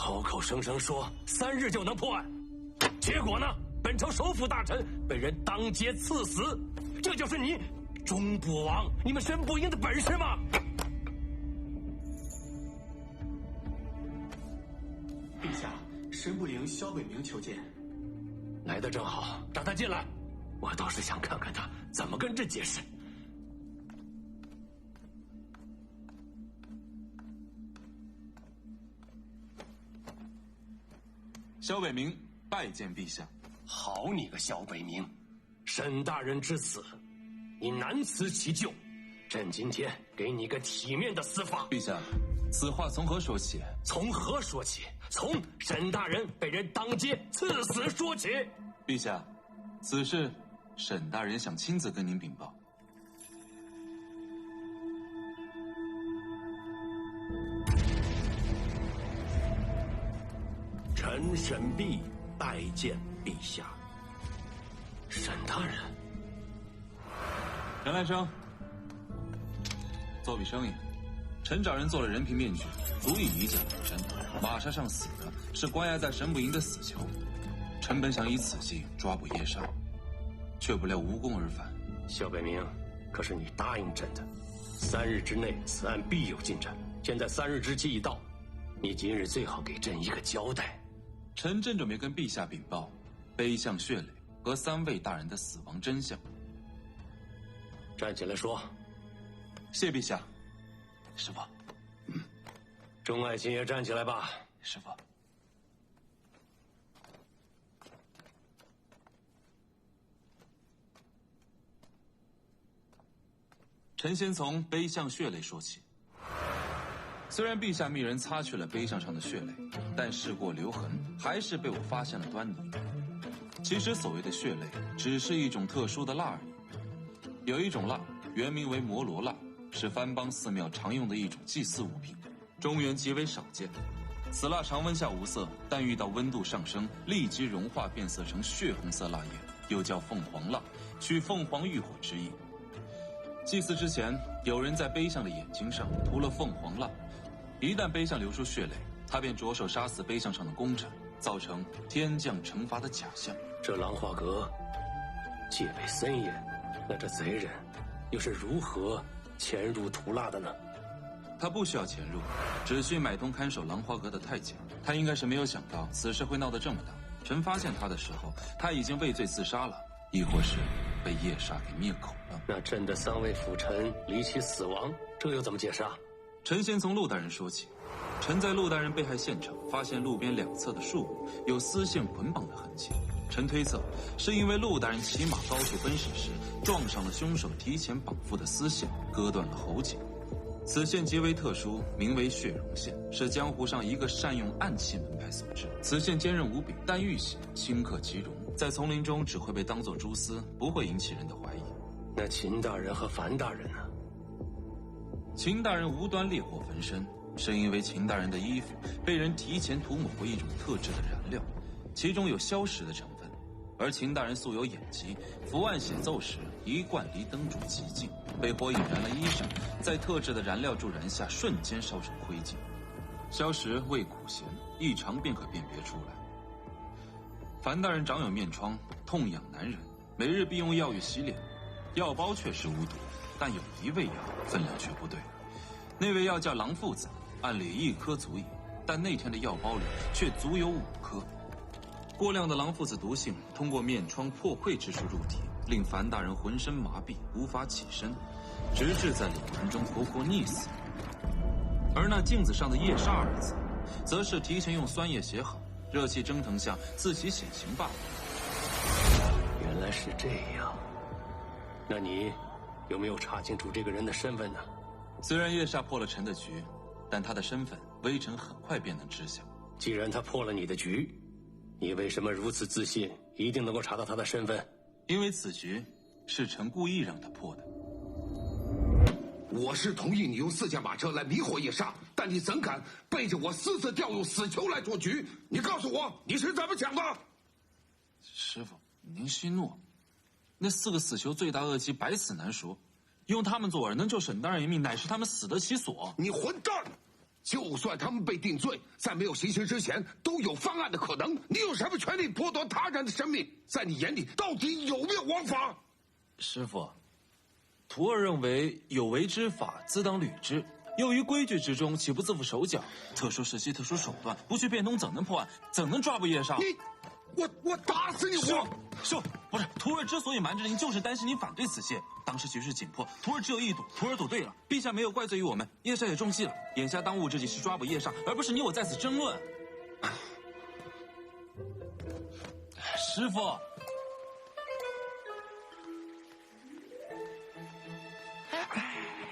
口口声声说3日就能破案，结果呢？本朝首辅大臣被人当街赐死，这就是你中不王、你们申不赢的本事吗？陛下，申不赢萧北明求见。来得正好，让他进来。我倒是想看看他怎么跟朕解释。萧北明拜见陛下。好你个萧北明，沈大人之死，你难辞其咎。朕今天给你个体面的司法。陛下，此话从何说起？从何说起？从沈大人被人当街赐死说起。陛下，此事沈大人想亲自跟您禀报。臣沈弼拜见陛下。沈大人，陈来生，做笔生意。陈长人做了人皮面具，足以以假补真。马杀上死的是关押在神不营的死囚。臣本想以此计抓捕叶杀，却不料无功而返。萧北明，可是你答应朕的，3日之内此案必有进展。现在3日之期已到，你今日最好给朕一个交代。臣正准备跟陛下禀报碑相血泪和3位大人的死亡真相。站起来说。谢陛下。师父。钟爱卿也站起来吧。师父。臣先从碑相血泪说起。虽然陛下命人擦去了碑相上的血泪，但事过留痕，还是被我发现了端倪。其实所谓的血泪，只是一种特殊的蜡而已。有一种蜡，原名为摩罗蜡，是番邦寺庙常用的一种祭祀物品，中原极为少见。此蜡常温下无色，但遇到温度上升，立即融化变色成血红色蜡液，又叫凤凰蜡，取凤凰浴火之意。祭祀之前，有人在碑相的眼睛上涂了凤凰蜡，一旦碑相流出血泪，他便着手杀死碑相上的功臣，造成天降惩罚的假象。这琅华阁戒备森严，那这贼人又是如何潜入涂蜡的呢？他不需要潜入，只需买通看守琅华阁的太监。他应该是没有想到此事会闹得这么大。臣发现他的时候，他已经畏罪自杀了，亦或是被叶杀给灭口了。那朕的3位辅臣离奇死亡，这又怎么解释啊？臣先从陆大人说起。臣在陆大人被害现场发现路边2侧的树木有丝线捆绑的痕迹，臣推测是因为陆大人骑马高速奔驰时撞上了凶手提前绑缚的丝线，割断了喉颈。此线极为特殊，名为血容线，是江湖上一个善用暗器门派所制。此线坚韧无比，但遇血顷刻即溶，在丛林中只会被当作蛛丝，不会引起人的怀疑。那秦大人和樊大人呢？秦大人无端烈火焚身，是因为秦大人的衣服被人提前涂抹过一种特制的燃料，其中有硝石的成分。而秦大人素有眼疾，伏案写奏时一贯离灯烛极近，被火引燃了衣裳，在特制的燃料助燃下瞬间烧成灰烬。硝石味苦咸，一尝便可辨别出来。樊大人长有面疮，痛痒难忍，每日必用药浴洗脸，药包确实无毒，但有一味药分量却不对。那味药叫狼附子，按理1颗足矣，但那天的药包里却足有5颗。过量的狼附子毒性通过面疮破溃之处入体，令樊大人浑身麻痹，无法起身，直至在冷盆中活活溺死。而那镜子上的叶杀2字，则是提前用酸液写好，热气蒸腾下自己显形罢了。原来是这样，那你有没有查清楚这个人的身份呢？虽然叶煞破了臣的局，但他的身份微臣很快便能知晓。既然他破了你的局，你为什么如此自信，一定能够查到他的身份？因为此局是臣故意让他破的。我是同意你用4驾马车来迷惑叶煞，但你怎敢背着我私自调用死囚来做局？你告诉我你是怎么想的？师父，您息怒。那4个死囚罪大恶极，百死难赎，用他们做饵能救沈大人一命，乃是他们死得其所。你混蛋！就算他们被定罪，在没有行刑之前，都有翻案的可能。你有什么权利剥夺他人的生命？在你眼里，到底有没有王法？师傅，徒儿认为有为之法，自当履之。又于规矩之中，岂不自负手脚？特殊时期，特殊手段，不去变通，怎能破案？怎能抓捕叶少？我打死你！是，不是徒儿之所以瞒着您，就是担心您反对此事。当时局势紧迫，徒儿只有一赌，徒儿赌对了。陛下没有怪罪于我们，叶少也中计了。眼下当务之急是抓捕叶少，而不是你我在此争论。师傅，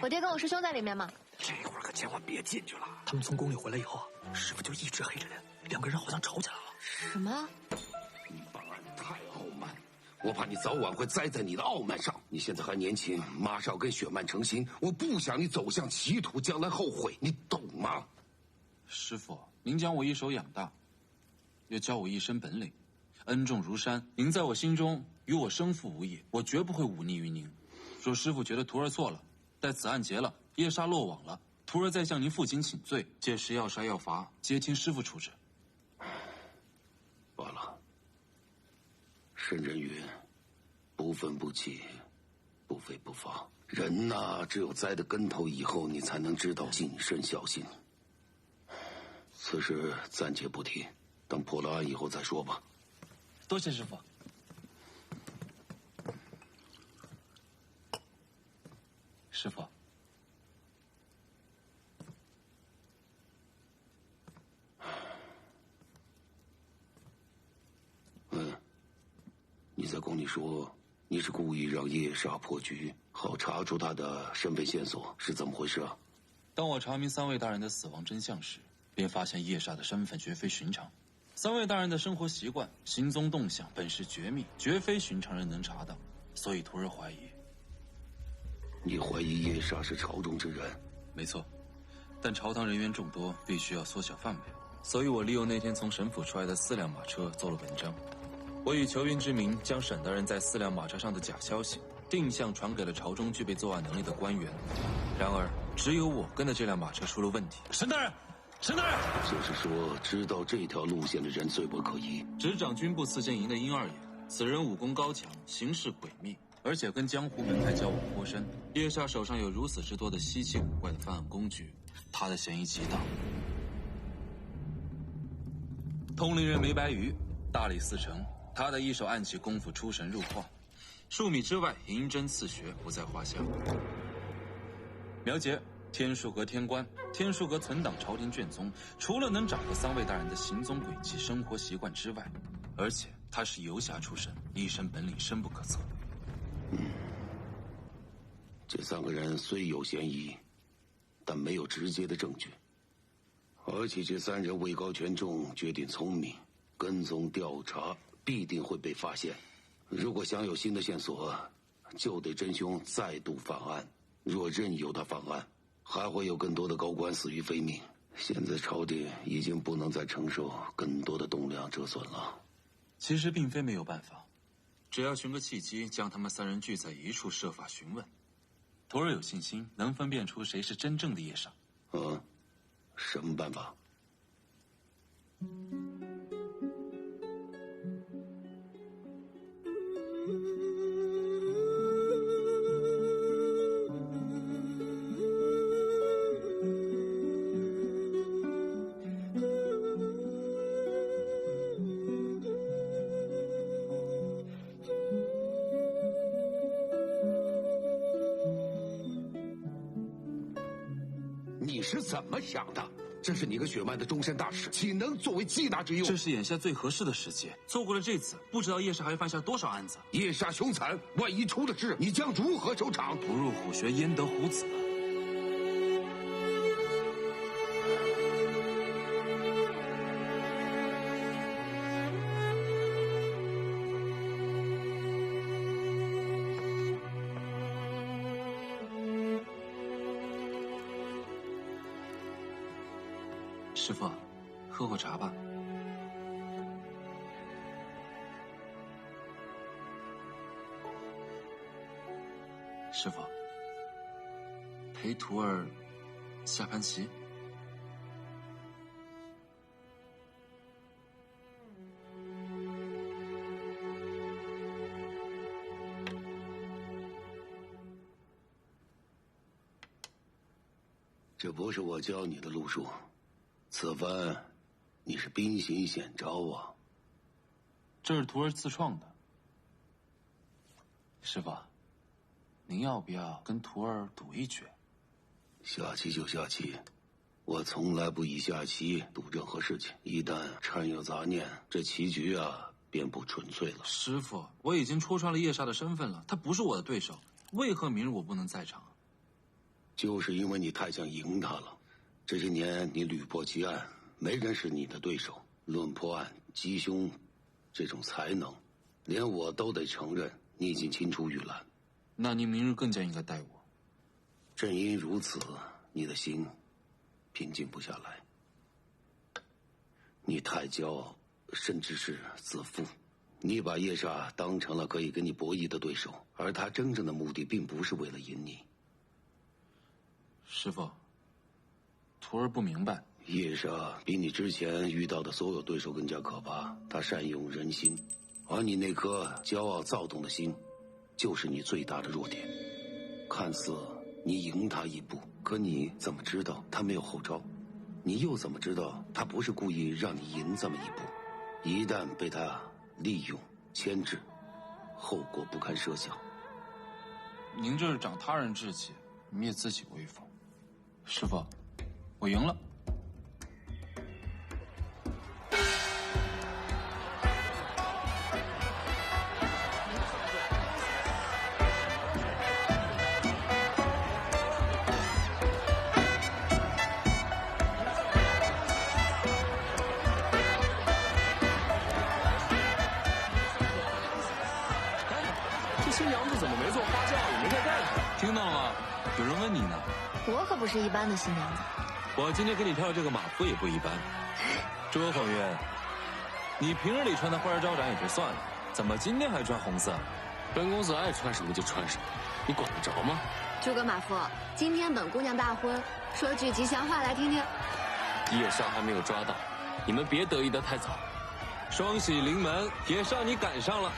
我爹跟我师兄在里面吗？这会儿可千万别进去了。他们从宫里回来以后，师傅就一直黑着脸，两个人好像吵起来了。什么？你办案太傲慢，我怕你早晚会栽在你的傲慢上。你现在还年轻，马上要跟雪曼成亲，我不想你走向歧途，将来后悔，你懂吗？师傅，您将我一手养大，又教我一身本领，恩重如山。您在我心中与我生父无异，我绝不会忤逆于您。若师傅觉得徒儿错了，待此案结了，叶杀落网了，徒儿再向您父亲请罪，届时要杀要罚，皆听师傅处置。罢了。圣人云：不愤不启，不飞不发。人呐，只有栽的跟头以后，你才能知道谨慎小心。此事暂且不提，等破了案以后再说吧。多谢师傅。师傅，你在宫里说你是故意让叶煞破局，好查出他的身份线索，是怎么回事啊？当我查明三位大人的死亡真相时，便发现叶煞的身份绝非寻常。三位大人的生活习惯、行踪动向本是绝密，绝非寻常人能查到，所以徒儿怀疑。你怀疑叶煞是朝中之人？没错，但朝堂人员众多，必须要缩小范围，所以我利用那天从沈府出来的4辆马车做了文章。我以求援之名，将沈大人在4辆马车上的假消息定向传给了朝中具备作案能力的官员。然而，只有我跟的这辆马车出了问题。沈大人，沈大人，就是说，知道这条路线的人罪不可疑。执掌军部刺剑营的殷二爷，此人武功高强，行事诡秘，而且跟江湖门派交往颇深。叶煞手上有如此之多的稀奇古怪的犯案工具，他的嫌疑极大。通灵人梅白鱼，大理寺丞，他的一手暗器功夫出神入化，数米之外银针刺穴不在话下。苗杰，天数阁天官，天数阁存档朝廷卷宗，除了能掌握3位大人的行踪轨迹、生活习惯之外，而且他是游侠出身，一身本领深不可测。这3个人虽有嫌疑，但没有直接的证据，而且这3人位高权重，绝顶聪明，跟踪调查必定会被发现。如果想有新的线索，就得真凶再度犯案。若任由他犯案，还会有更多的高官死于非命。现在朝廷已经不能再承受更多的动量折损了。其实并非没有办法，只要寻个契机，将他们3人聚在一处，设法询问。徒儿有信心能分辨出谁是真正的叶煞。什么办法？你是怎么想的？这是你跟雪曼的终身大事，岂能作为缉拿之用？这是眼下最合适的时机，错过了这次，不知道叶煞还犯下多少案子。叶煞凶残，万一出了事，你将如何收场？不入虎穴，焉得虎子？师傅，喝口茶吧。师傅，陪徒儿下盘棋。这不是我教你的路数，此番你是兵行险招啊。这是徒儿自创的。师傅，您要不要跟徒儿赌一局？下棋就下棋，我从来不以下棋赌任何事情。一旦掺有杂念，这棋局啊便不纯粹了。师傅，我已经戳穿了叶煞的身份了，他不是我的对手，为何明日我不能在场？就是因为你太想赢他了。这些年你屡破奇案，没人是你的对手。论破案、击凶这种才能，连我都得承认你已经青出于蓝。那您明日更加应该带我。正因如此，你的心平静不下来。你太骄傲，甚至是自负。你把叶煞当成了可以跟你博弈的对手，而他真正的目的并不是为了赢你。师傅，徒儿不明白。叶煞比你之前遇到的所有对手更加可怕，他善用人心，而你那颗骄傲躁动的心，就是你最大的弱点。看似你赢他一步，可你怎么知道他没有后招？你又怎么知道他不是故意让你赢这么一步？一旦被他利用、牵制，后果不堪设想。您这是长他人志气，灭自己威风。师傅，我赢了。新娘子怎么没坐花轿，也没带盖头？听到了吗？有人问你呢。我可不是一般的新娘子。我今天给你挑的这个马夫也不一般。周凤渊，你平日里穿的花儿招展也就算了，怎么今天还穿红色？本公子爱穿什么就穿什么，你管得着吗？诸葛马夫，今天本姑娘大婚，说句吉祥话来听听。叶煞还没有抓到，你们别得意得太早。双喜临门，叶煞你赶上了。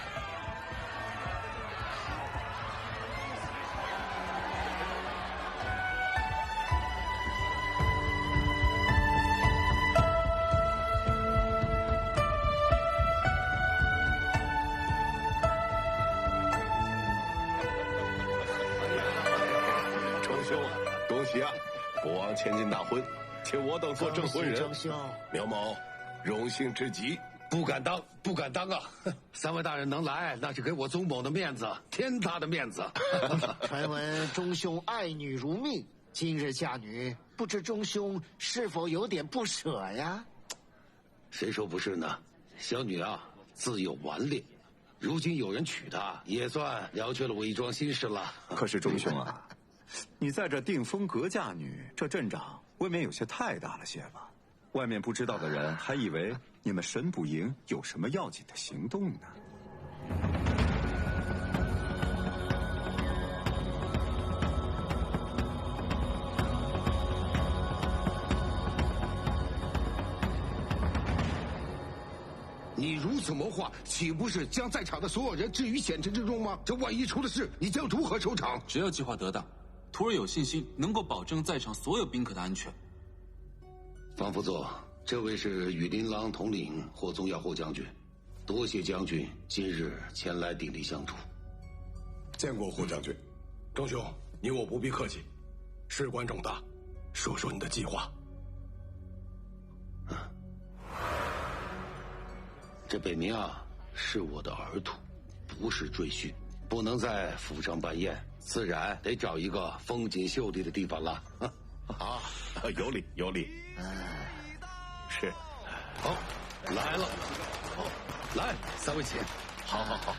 国王千金大婚，且我等做证婚人。征兄，苗某，荣幸之极。不敢当，不敢当啊！三位大人能来，那是给我宗某的面子，天大的面子。传闻钟兄爱女如命，今日嫁女，不知钟兄是否有点不舍呀？谁说不是呢？小女啊，自有顽劣，如今有人娶她，也算了却了我一桩心事了。可是钟兄啊，你在这定风阁嫁女，这阵仗未免有些太大了些吧？外面不知道的人还以为你们神捕营有什么要紧的行动呢。你如此谋划，岂不是将在场的所有人置于险境之中吗？这万一出了事，你将如何收场？只要计划得当，徒儿有信心能够保证在场所有宾客的安全。方副座，这位是羽林郎统领霍宗耀霍将军，多谢将军今日前来鼎力相助。见过霍将军。钟兄，你我不必客气，事关重大，说说你的计划。这北冥啊，是我的儿徒，不是赘婿，不能在府上办宴，自然得找一个风景秀丽的地方了。啊，有理有理。是。好，来了。好，来，三位请。好，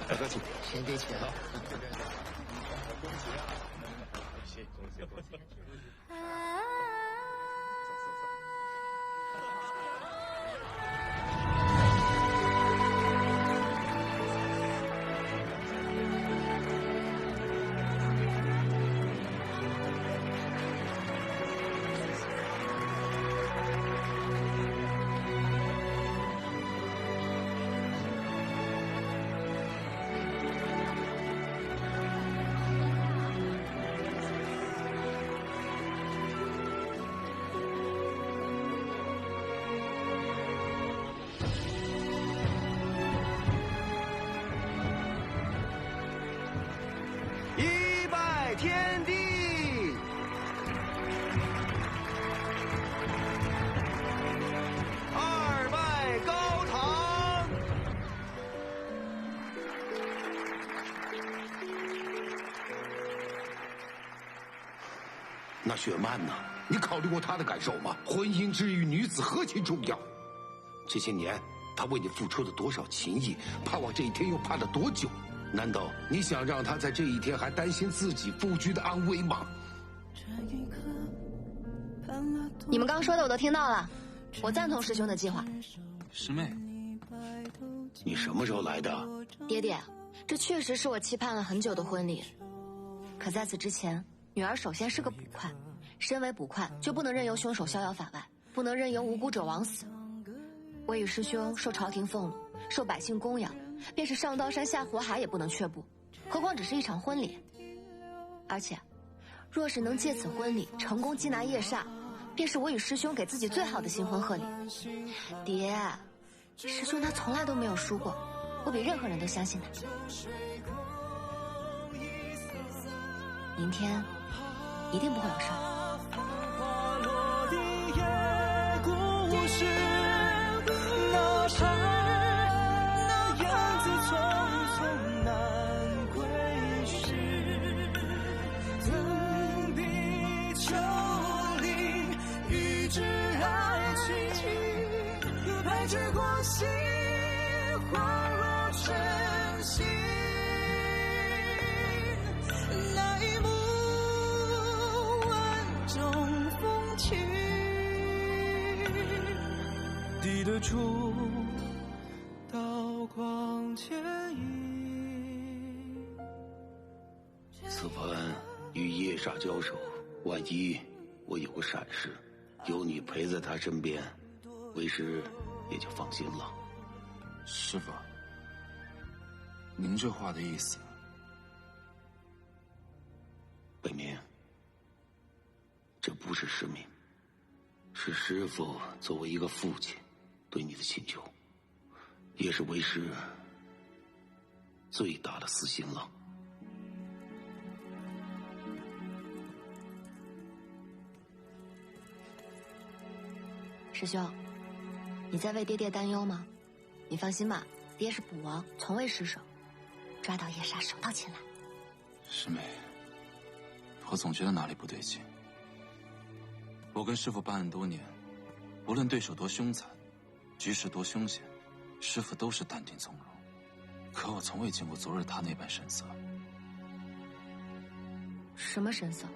大哥请，先别请了。天地。二拜高堂。那雪曼呢？你考虑过她的感受吗？婚姻之于女子何其重要！这些年，她为你付出了多少情谊，盼望这一天又盼了多久？难道你想让她在这一天还担心自己夫君的安危吗？你们刚说的我都听到了，我赞同师兄的计划。师妹，你什么时候来的？爹爹，这确实是我期盼了很久的婚礼。可在此之前，女儿首先是个捕快，身为捕快就不能任由凶手逍遥法外，不能任由无辜者枉死。我与师兄受朝廷俸禄，受百姓供养，便是上刀山下火海也不能却步，何况只是一场婚礼。而且，若是能借此婚礼成功缉拿叶煞，便是我与师兄给自己最好的新婚贺礼。爹，师兄他从来都没有输过，我比任何人都相信他。明天一定不会有事儿。抵得住刀光剑影。此番与叶煞交手，万一我有个闪失，有你陪在他身边，为师也就放心了。师父，您这话的意思？北冥，这不是师命，是师父作为一个父亲对你的请求，也是为师最大的私心了。师兄，你在为爹爹担忧吗？你放心吧，爹是捕王，从未失手，抓到叶煞手到擒来。师妹，我总觉得哪里不对劲。我跟师父办案多年，无论对手多凶残，局势多凶险，师父都是淡定从容。可我从未见过昨日他那般神色。什么神色？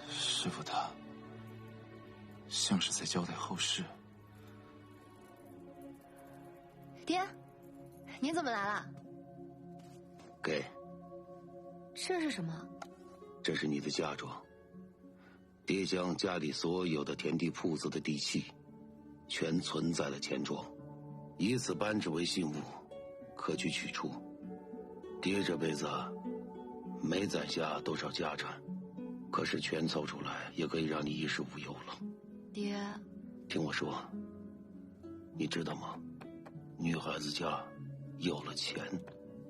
师父他像是在交代后事。爹，您怎么来了？给，这是什么？这是你的嫁妆。爹将家里所有的田地铺子的地契，全存在了钱庄，以此颁之为信物，可去取出。爹这辈子没攒下多少家产，可是全凑出来，也可以让你衣食无忧了。爹，听我说，你知道吗？女孩子家有了钱，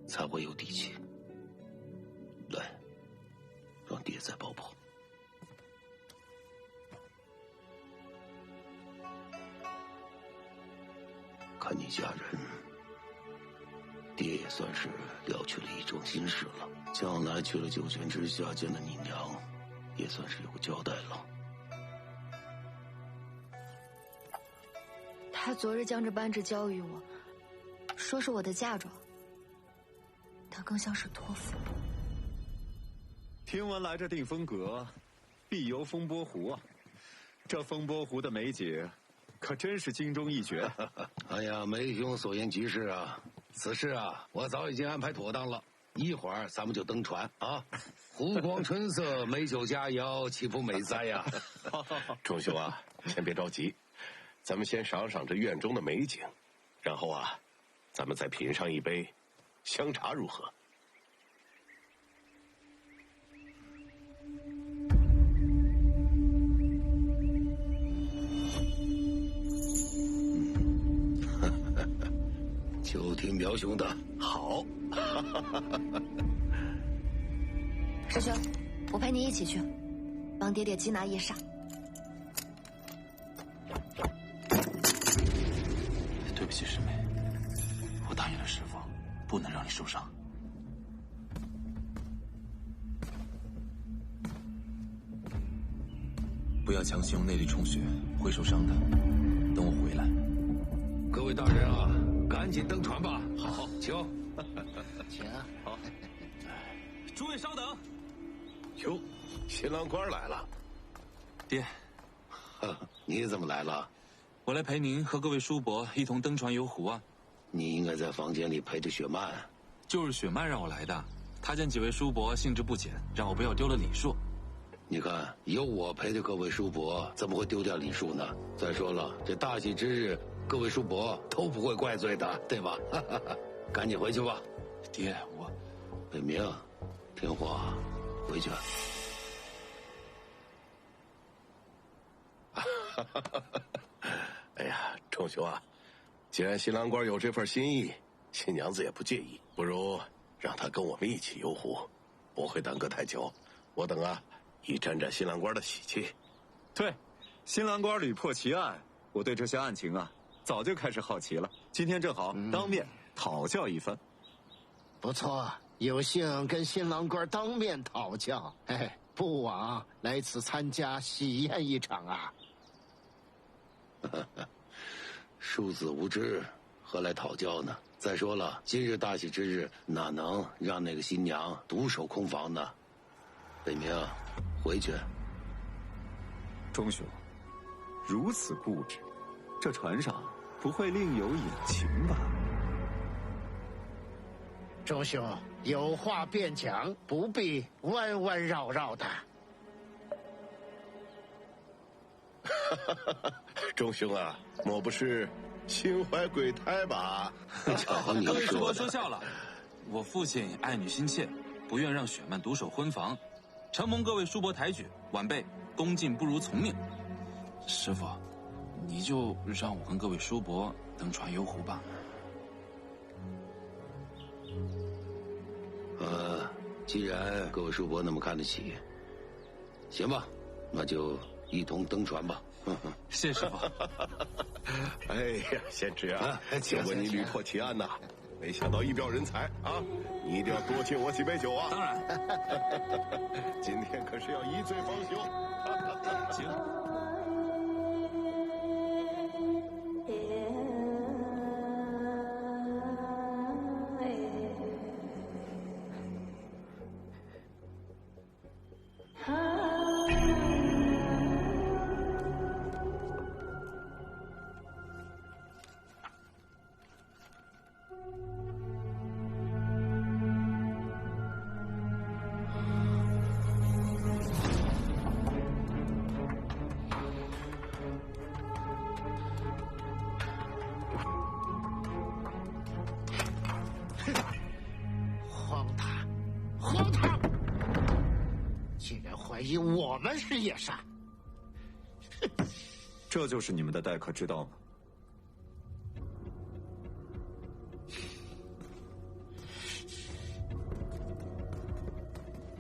才会有底气。来，让爹再抱抱。看你嫁人，爹也算是了却了一桩心事了。将来去了九泉之下见了你娘，也算是有个交代了。他昨日将这扳指交予我，说是我的嫁妆，他更像是托付。听闻来这定风阁，必游风波湖啊！这风波湖的美景，可真是金钟一绝。哎呀，梅兄所言极是啊！此事啊，我早已经安排妥当了。一会儿咱们就登船啊！湖光春色，美酒佳肴，岂不美哉呀？钟兄啊，先别着急，咱们先赏赏这院中的美景，然后啊，咱们再品上一杯香茶，如何？就听苗兄的。好。师兄，我陪你一起去，帮爹爹缉拿夜煞。对不起，师妹，我答应了师父，不能让你受伤。不要强行用内力充血，会受伤的。等我回来。各位大人啊，赶紧登船吧。好，请。请。好。诸位稍等。哟，新郎官来了。爹，你怎么来了？我来陪您和各位叔伯一同登船游湖啊。你应该在房间里陪着雪曼。就是雪曼让我来的，她见几位叔伯兴致不减，让我不要丢了礼数。你看，有我陪着各位叔伯，怎么会丢掉礼数呢？再说了，这大喜之日，各位叔伯都不会怪罪的，对吧？赶紧回去吧。爹，我北明，听话，回去。哎呀，仲兄啊，既然新郎官有这份心意，新娘子也不介意，不如让他跟我们一起游湖，不会耽搁太久。我等啊，以沾沾新郎官的喜气。对，新郎官屡破奇案，我对这些案情啊，早就开始好奇了。今天正好当面讨教一番。不错，有幸跟新郎官当面讨教，不枉来此参加喜宴一场啊。庶子无知，何来讨教呢？再说了，今日大喜之日，哪能让那个新娘独守空房呢？北明，回去。钟兄，如此固执，这船上不会另有隐情吧？钟兄，有话便讲，不必弯弯绕绕的。钟兄啊，莫不是心怀鬼胎吧？各位叔伯说笑了，我父亲爱女心切，不愿让雪曼独守婚房，承蒙各位叔伯抬举，晚辈恭敬不如从命。师父，你就让我跟各位叔伯登船游湖吧。既然各位叔伯那么看得起，行吧，那就一同登船吧。谢师傅。哎呀，贤侄啊，听闻你屡破奇案呐，没想到一表人才啊！你一定要多敬我几杯酒啊！当然，今天可是要一醉方休。行。荒唐！竟然怀疑我们是夜煞，这就是你们的待客之道吗？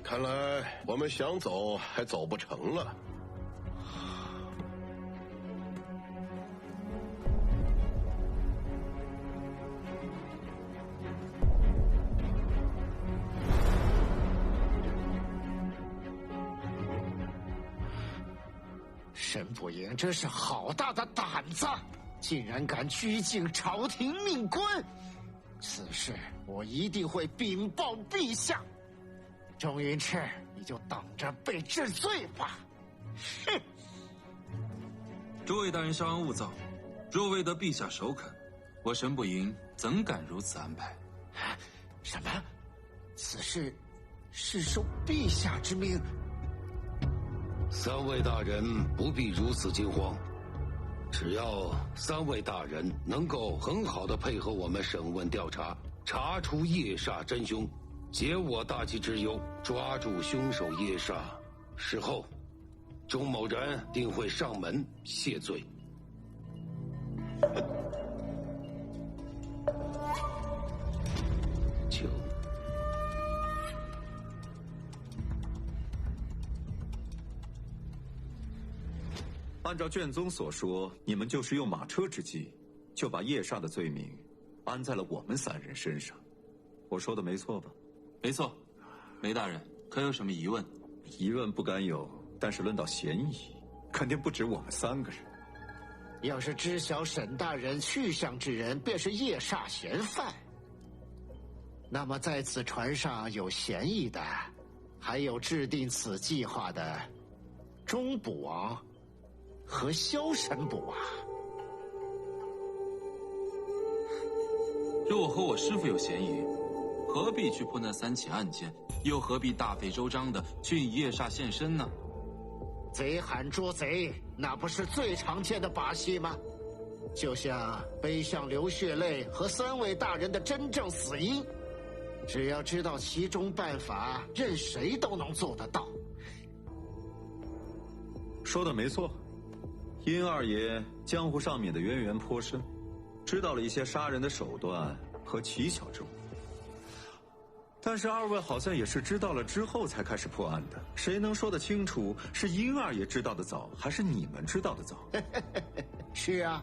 看来我们想走还走不成了。沈不赢真是好大的胆子，竟然敢拘禁朝廷命官！此事我一定会禀报陛下。钟云赤，你就等着被治罪吧！哼！诸位大人稍安勿躁，若未得陛下首肯，我沈不赢怎敢如此安排？什么？此事是受陛下之命？三位大人不必如此惊慌，只要三位大人能够很好的配合我们审问调查，查出夜煞真凶，解我大齐之忧，抓住凶手夜煞，事后钟某人定会上门谢罪。按照卷宗所说，你们就是用马车之计，就把叶煞的罪名安在了我们3人身上。我说的没错吧？没错。梅大人，可有什么疑问？疑问不敢有，但是论到嫌疑，肯定不止我们3个人。要是知晓沈大人去向之人便是叶煞嫌犯，那么在此船上有嫌疑的，还有制定此计划的钟捕王和萧神捕啊。若我和我师父有嫌疑，何必去破那3起案件，又何必大费周章的去引叶煞现身呢？贼喊捉贼，那不是最常见的把戏吗？就像背向流血泪和3位大人的真正死因，只要知道其中办法，任谁都能做得到。说的没错，殷二爷江湖上面的渊源颇深，知道了一些杀人的手段和奇巧之物。但是2位好像也是知道了之后才开始破案的，谁能说得清楚是殷二爷知道的早，还是你们知道的早？是啊，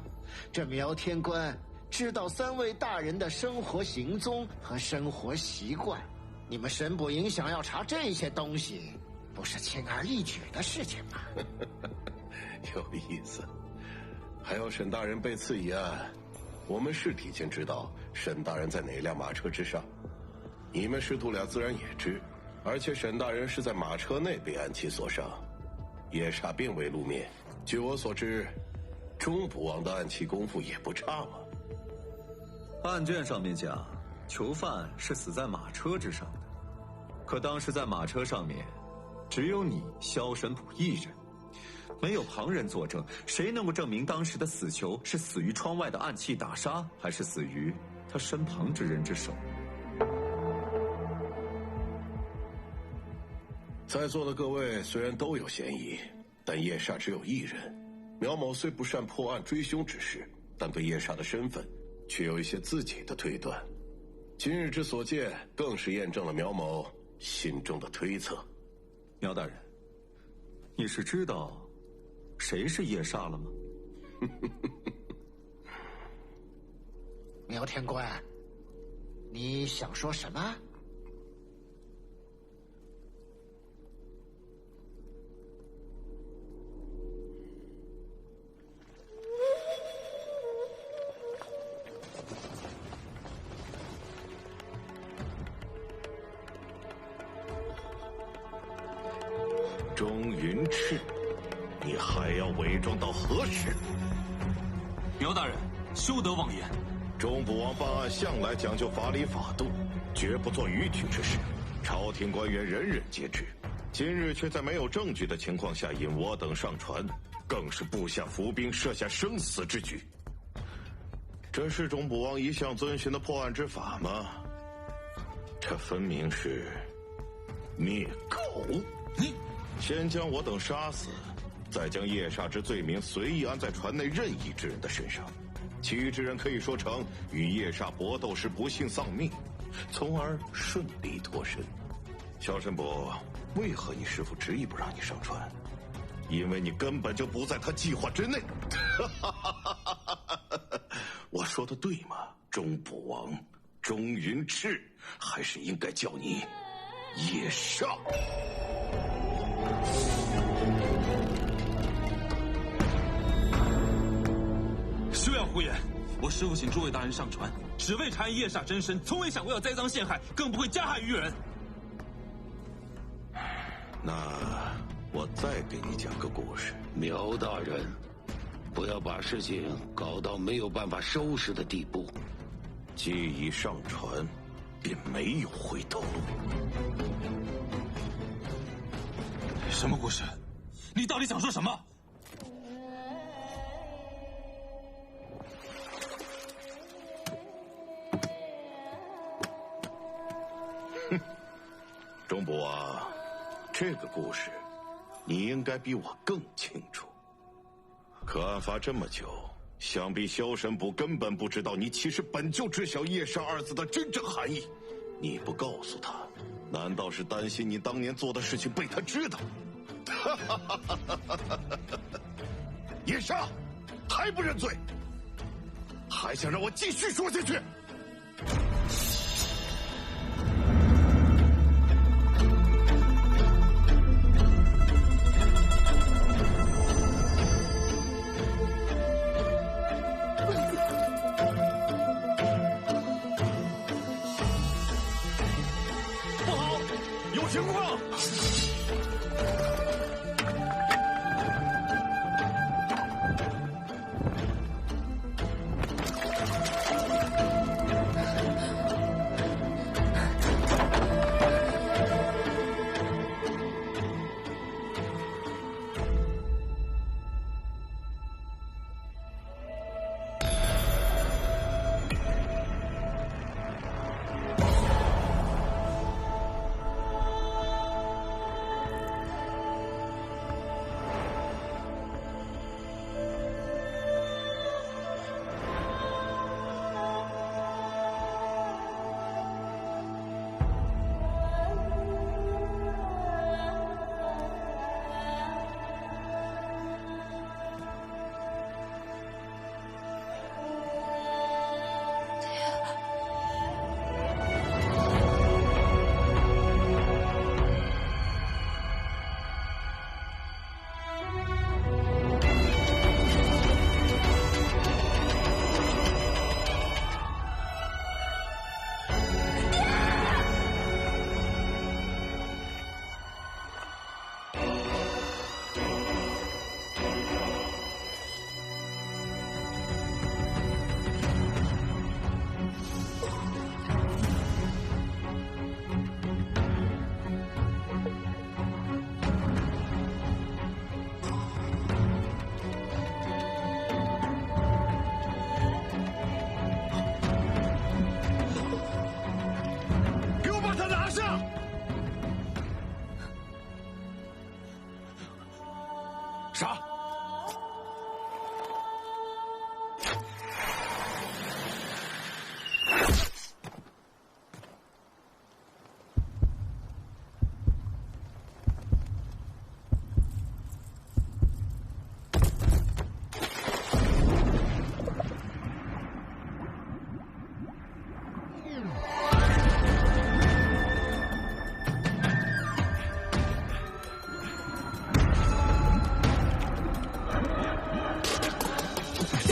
这苗天官知道3位大人的生活行踪和生活习惯，你们神捕营想要查这些东西，不是轻而易举的事情吗？有意思。还有沈大人被刺一案，我们是提前知道沈大人在哪辆马车之上，你们师徒俩自然也知，而且沈大人是在马车内被暗器所伤，叶煞并未露面。据我所知，钟捕王的暗器功夫也不差嘛。案卷上面讲，囚犯是死在马车之上的，可当时在马车上面，只有你萧神捕1人，没有旁人作证，谁能够证明当时的死囚是死于窗外的暗器打杀，还是死于他身旁之人之手？在座的各位虽然都有嫌疑，但叶煞只有1人。苗某虽不善破案追凶之事，但对叶煞的身份却有一些自己的推断。今日之所见，更是验证了苗某心中的推测。苗大人，你是知道谁是叶煞了吗？苗天官，你想说什么？钟云赤，你还要伪装到何时？苗大人，休得妄言。钟捕王办案向来讲究法理法度，绝不做逾矩之事，朝廷官员人人皆知。今日却在没有证据的情况下引我等上船，更是布下伏兵，设下生死之局。这是钟捕王一向遵循的破案之法吗？这分明是灭口。你先将我等杀死，再将叶煞之罪名随意安在船内任意之人的身上，其余之人可以说成与叶煞搏斗时不幸丧命，从而顺利脱身。萧神捕，为何你师父执意不让你上船？因为你根本就不在他计划之内。我说的对吗？钟捕王，钟云赤，还是应该叫你叶煞。休要胡言！我师父请诸位大人上船，只为查验叶煞真身，从未想过要栽赃陷害，更不会加害于人。那我再给你讲个故事。苗大人，不要把事情搞到没有办法收拾的地步。既已上船，便没有回头路。什么故事？你到底想说什么？哼，钟捕啊，这个故事你应该比我更清楚。可案发这么久，想必萧神捕根本不知道你其实本就知晓叶煞2字的真正含义。你不告诉他，难道是担心你当年做的事情被他知道？叶莎，还不认罪？还想让我继续说下去？不好，有情况！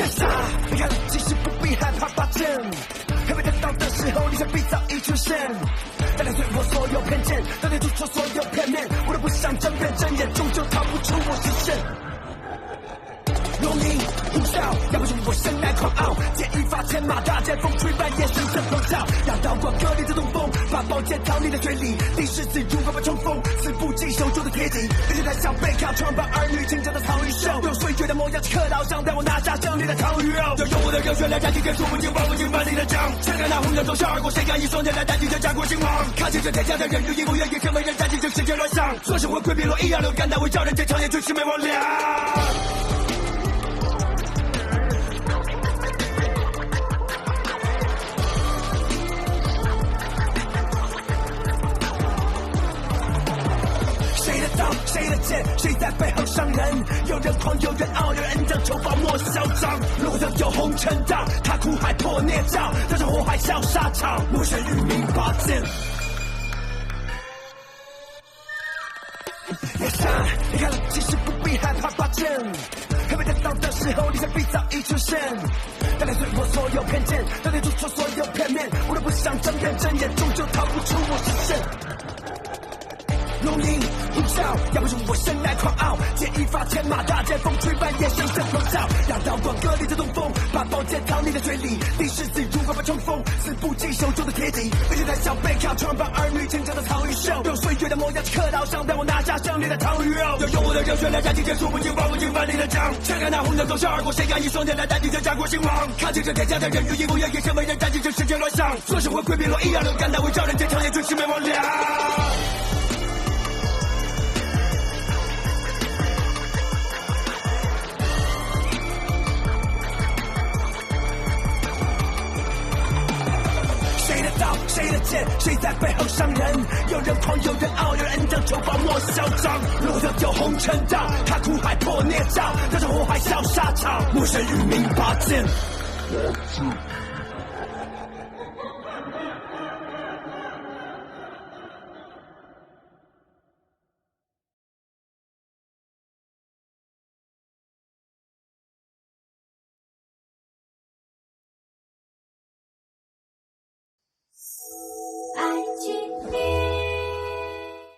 杀！你看，其实不必害怕发现，还没得到的时候，你想必早已出现。带来对我所有偏见，带来突出所有片面，我都不想争辩，睁眼终究逃不出我视线。农民呼啸，要不是我生来狂傲，借一发千马大剑，风吹半夜声声咆哮，让刀光割裂的东风，把宝剑藏你的嘴里，历史自如何把冲锋，死不尽手中的铁戟，那些在小背靠窗把儿女亲家的草鱼秀，用岁月的模样去刻刀上，带我拿下胜利的草鱼肉，要用我的热血来燃起这数不尽、忘不尽、万里的江，谁敢拿红尘走向而过，谁敢以双剑来代替这家国兴亡？看清这天下的人，如亦不愿意成为人，占尽这世界乱象，说生活规避落一样流干，但为招人这长夜就是没完了。谁的剑，谁在背后伤人？有人狂，有人傲，有人恩将仇报莫嚣张。路上有红尘道，他苦海破孽障，这是火海笑沙场，魔神与民拔剑。夜杀，你看了，其实不必害怕拔剑，还没得到的时候，你想必早已出现。带来对我所有偏见，带来突出所有片面，我都不想争辩，睁眼终究逃不出我视线。农民呼啸，要不是我生来狂傲，借一发千马大剑，风吹半夜声声咆哮，让刀光割裂的东风，把宝剑藏你的嘴里，历史自如何把冲锋，死不尽手中的铁戟，那些在小背靠窗把儿女亲家的草鱼秀，用岁月的模样去刻刀上，带我拿下胜利的草鱼肉，要用我的热血来燃起这数不尽、忘不尽、万里的江，谁敢拿红尘走向而过，谁敢以双剑来代替这家国兴亡？看清这天下的人，如亦不愿意成为人，占尽这世界乱象，说生活规避落一样流干，但为招人这长夜就是没完了。谁的剑，谁在背后伤人？有人狂，有人傲，有人恩将仇报莫嚣张。路上有红尘道，他苦海破孽障，带着火海笑沙场。陌生与民拔剑。